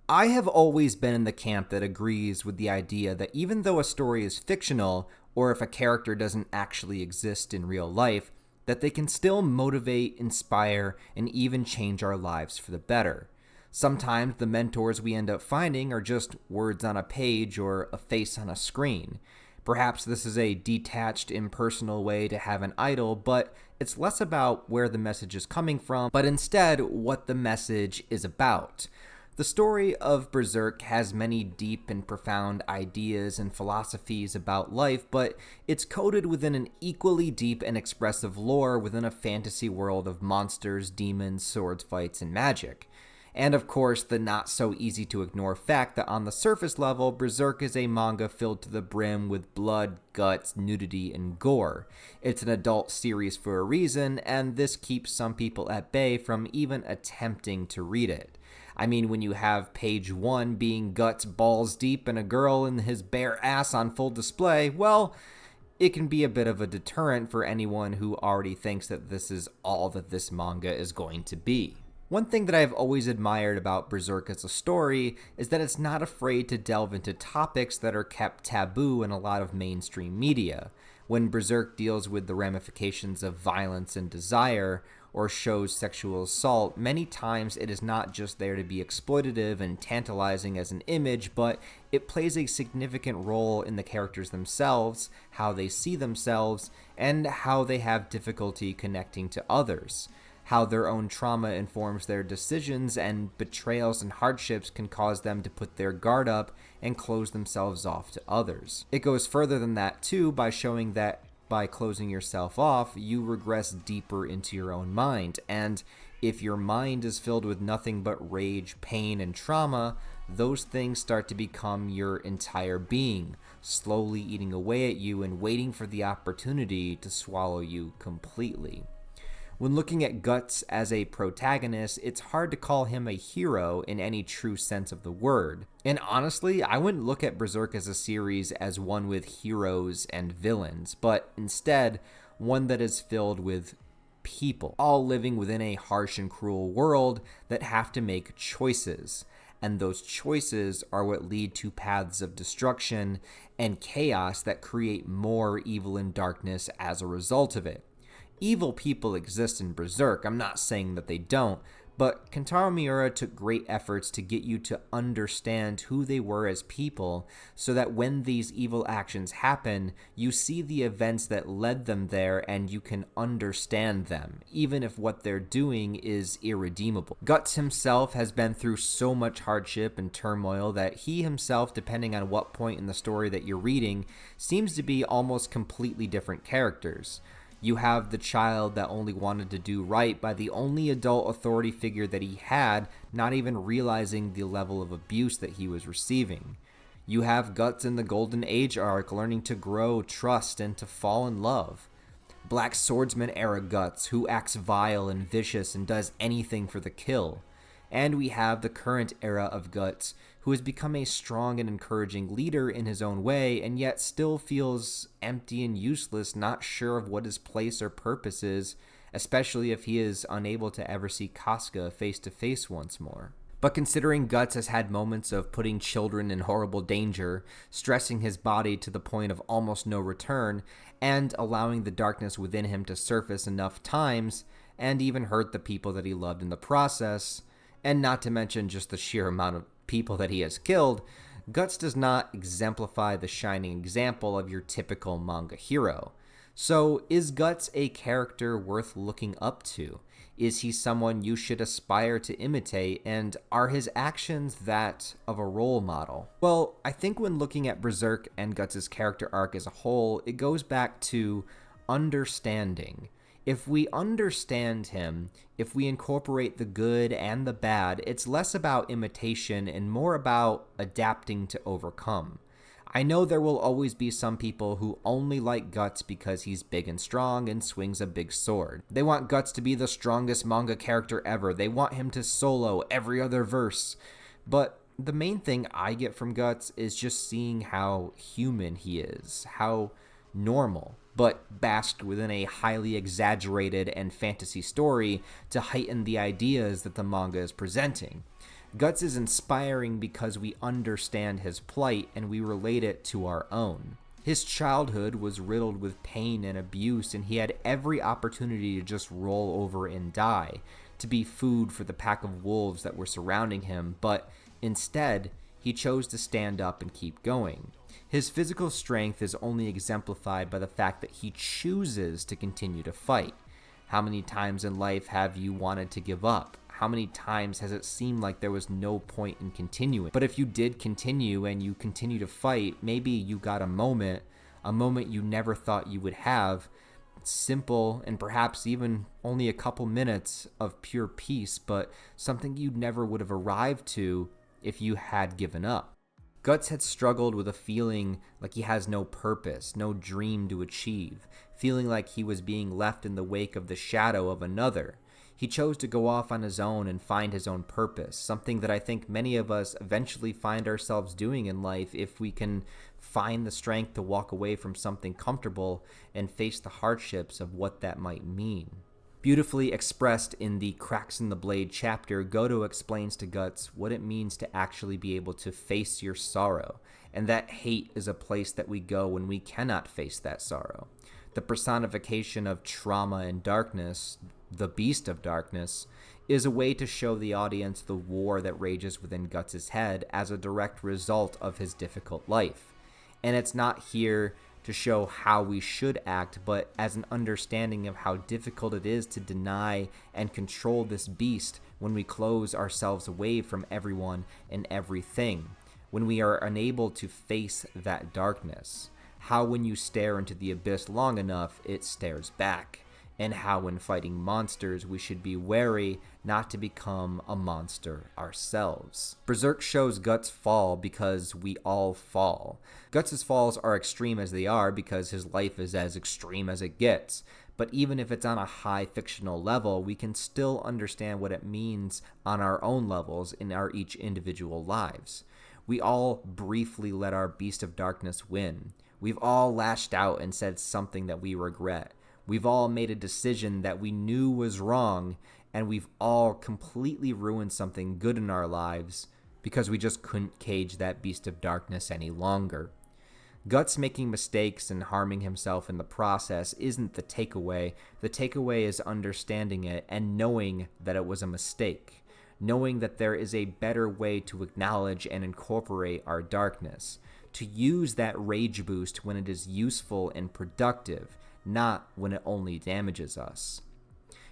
I have always been in the camp that agrees with the idea that even though a story is fictional, or if a character doesn't actually exist in real life, that they can still motivate, inspire, and even change our lives for the better. Sometimes the mentors we end up finding are just words on a page or a face on a screen. Perhaps this is a detached, impersonal way to have an idol, but it's less about where the message is coming from, but instead what the message is about. The story of Berserk has many deep and profound ideas and philosophies about life, but it's coded within an equally deep and expressive lore within a fantasy world of monsters, demons, swords fights, and magic. And of course, the not so easy to ignore fact that on the surface level, Berserk is a manga filled to the brim with blood, guts, nudity, and gore. It's an adult series for a reason, and this keeps some people at bay from even attempting to read it. I mean, when you have page 1 being guts balls deep and a girl and his bare ass on full display, well, it can be a bit of a deterrent for anyone who already thinks that this is all that this manga is going to be. One thing that I've always admired about Berserk as a story is that it's not afraid to delve into topics that are kept taboo in a lot of mainstream media. When Berserk deals with the ramifications of violence and desire, or shows sexual assault, many times it is not just there to be exploitative and tantalizing as an image, but it plays a significant role in the characters themselves, how they see themselves, and how they have difficulty connecting to others. How their own trauma informs their decisions, and betrayals and hardships can cause them to put their guard up and close themselves off to others. It goes further than that too by showing that by closing yourself off, you regress deeper into your own mind, and if your mind is filled with nothing but rage, pain, and trauma, those things start to become your entire being, slowly eating away at you and waiting for the opportunity to swallow you completely. When looking at Guts as a protagonist, it's hard to call him a hero in any true sense of the word. And honestly, I wouldn't look at Berserk as a series as one with heroes and villains, but instead, one that is filled with people, all living within a harsh and cruel world that have to make choices. And those choices are what lead to paths of destruction and chaos that create more evil and darkness as a result of it. Evil people exist in Berserk, I'm not saying that they don't, but Kentaro Miura took great efforts to get you to understand who they were as people, so that when these evil actions happen, you see the events that led them there and you can understand them, even if what they're doing is irredeemable. Guts himself has been through so much hardship and turmoil that he himself, depending on what point in the story that you're reading, seems to be almost completely different characters. You have the child that only wanted to do right by the only adult authority figure that he had, not even realizing the level of abuse that he was receiving. You have Guts in the Golden Age arc learning to grow, trust, and to fall in love. Black Swordsman era Guts, who acts vile and vicious and does anything for the kill. And we have the current era of Guts, who has become a strong and encouraging leader in his own way, and yet still feels empty and useless, not sure of what his place or purpose is, especially if he is unable to ever see Casca face to face once more. But considering Guts has had moments of putting children in horrible danger, stressing his body to the point of almost no return, and allowing the darkness within him to surface enough times, and even hurt the people that he loved in the process, and not to mention just the sheer amount of people that he has killed, Guts does not exemplify the shining example of your typical manga hero. So, is Guts a character worth looking up to? Is he someone you should aspire to imitate, and are his actions that of a role model? Well, I think when looking at Berserk and Guts' character arc as a whole, it goes back to understanding. If we understand him, if we incorporate the good and the bad, it's less about imitation and more about adapting to overcome. I know there will always be some people who only like Guts because he's big and strong and swings a big sword. They want Guts to be the strongest manga character ever. They want him to solo every other verse. But the main thing I get from Guts is just seeing how human he is, how normal, but basked within a highly exaggerated and fantasy story to heighten the ideas that the manga is presenting. Guts is inspiring because we understand his plight and we relate it to our own. His childhood was riddled with pain and abuse, and he had every opportunity to just roll over and die, to be food for the pack of wolves that were surrounding him, but instead, he chose to stand up and keep going. His physical strength is only exemplified by the fact that he chooses to continue to fight. How many times in life have you wanted to give up? How many times has it seemed like there was no point in continuing? But if you did continue and you continue to fight, maybe you got a moment you never thought you would have, simple and perhaps even only a couple minutes of pure peace, but something you never would have arrived to if you had given up. Guts had struggled with a feeling like he has no purpose, no dream to achieve, feeling like he was being left in the wake of the shadow of another. He chose to go off on his own and find his own purpose, something that I think many of us eventually find ourselves doing in life if we can find the strength to walk away from something comfortable and face the hardships of what that might mean. Beautifully expressed in the Cracks in the Blade chapter, Goto explains to Guts what it means to actually be able to face your sorrow, and that hate is a place that we go when we cannot face that sorrow. The personification of trauma and darkness, the Beast of Darkness, is a way to show the audience the war that rages within Guts' head as a direct result of his difficult life. And it's not here to show how we should act, but as an understanding of how difficult it is to deny and control this beast when we close ourselves away from everyone and everything, when we are unable to face that darkness. How when you stare into the abyss long enough, it stares back. And how when fighting monsters, we should be wary not to become a monster ourselves. Berserk shows Guts fall because we all fall. Guts' falls are extreme as they are because his life is as extreme as it gets. But even if it's on a high fictional level, we can still understand what it means on our own levels in our each individual lives. We all briefly let our Beast of Darkness win. We've all lashed out and said something that we regret. We've all made a decision that we knew was wrong, and we've all completely ruined something good in our lives because we just couldn't cage that Beast of Darkness any longer. Guts making mistakes and harming himself in the process isn't the takeaway. The takeaway is understanding it and knowing that it was a mistake. Knowing that there is a better way to acknowledge and incorporate our darkness. To use that rage boost when it is useful and productive, not when it only damages us.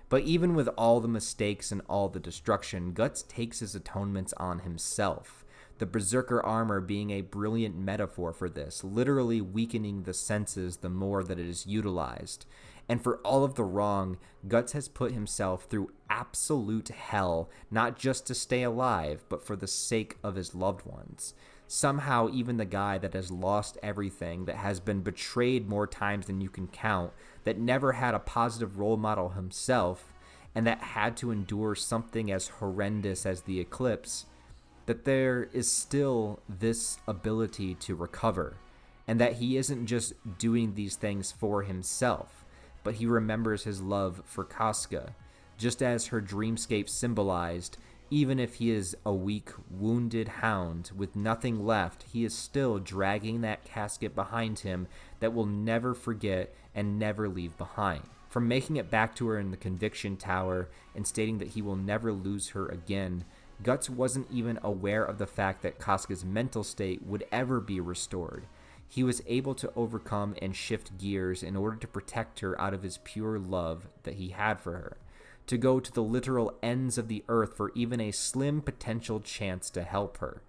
But even with all the mistakes and all the destruction, Guts takes his atonements on himself. The Berserker armor being a brilliant metaphor for this, literally weakening the senses the more that it is utilized. And for all of the wrong, Guts has put himself through absolute hell, not just to stay alive, but for the sake of his loved ones. Somehow, even the guy that has lost everything, that has been betrayed more times than you can count, that never had a positive role model himself, and that had to endure something as horrendous as the eclipse, that there is still this ability to recover, and that he isn't just doing these things for himself, but he remembers his love for Casca, just as her dreamscape symbolized. Even if he is a weak, wounded hound with nothing left, he is still dragging that casket behind him that will never forget and never leave behind. From making it back to her in the Conviction Tower and stating that he will never lose her again, Guts wasn't even aware of the fact that Casca's mental state would ever be restored. He was able to overcome and shift gears in order to protect her out of his pure love that he had for her. To go to the literal ends of the earth for even a slim potential chance to help her,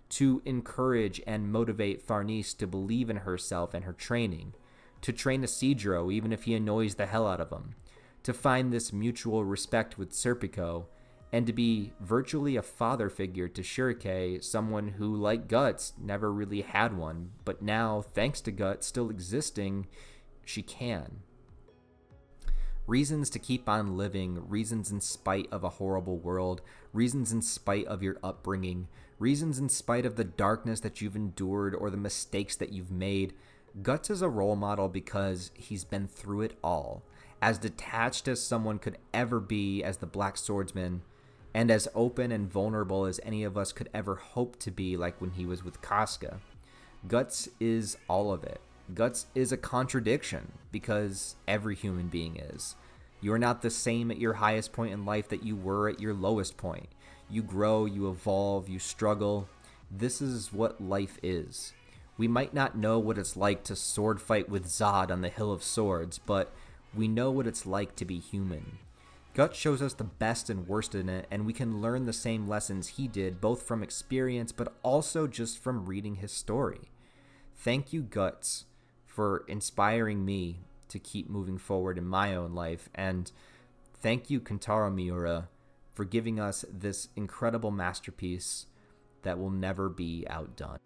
to encourage and motivate Farnese to believe in herself and her training, to train Isidro even if he annoys the hell out of him, to find this mutual respect with Serpico, and to be virtually a father figure to Shirake, someone who, like Guts, never really had one, but now, thanks to Guts still existing, she can. Reasons to keep on living, reasons in spite of a horrible world, reasons in spite of your upbringing, reasons in spite of the darkness that you've endured or the mistakes that you've made. Guts is a role model because he's been through it all. As detached as someone could ever be as the Black Swordsman, and as open and vulnerable as any of us could ever hope to be, like when he was with Casca. Guts is all of it. Guts is a contradiction, because every human being is. You're not the same at your highest point in life that you were at your lowest point. You grow, you evolve, you struggle. This is what life is. We might not know what it's like to sword fight with Zod on the Hill of Swords, but we know what it's like to be human. Guts shows us the best and worst in it, and we can learn the same lessons he did, both from experience, but also just from reading his story. Thank you, Guts, for inspiring me to keep moving forward in my own life, and thank you, Kentaro Miura, for giving us this incredible masterpiece that will never be outdone.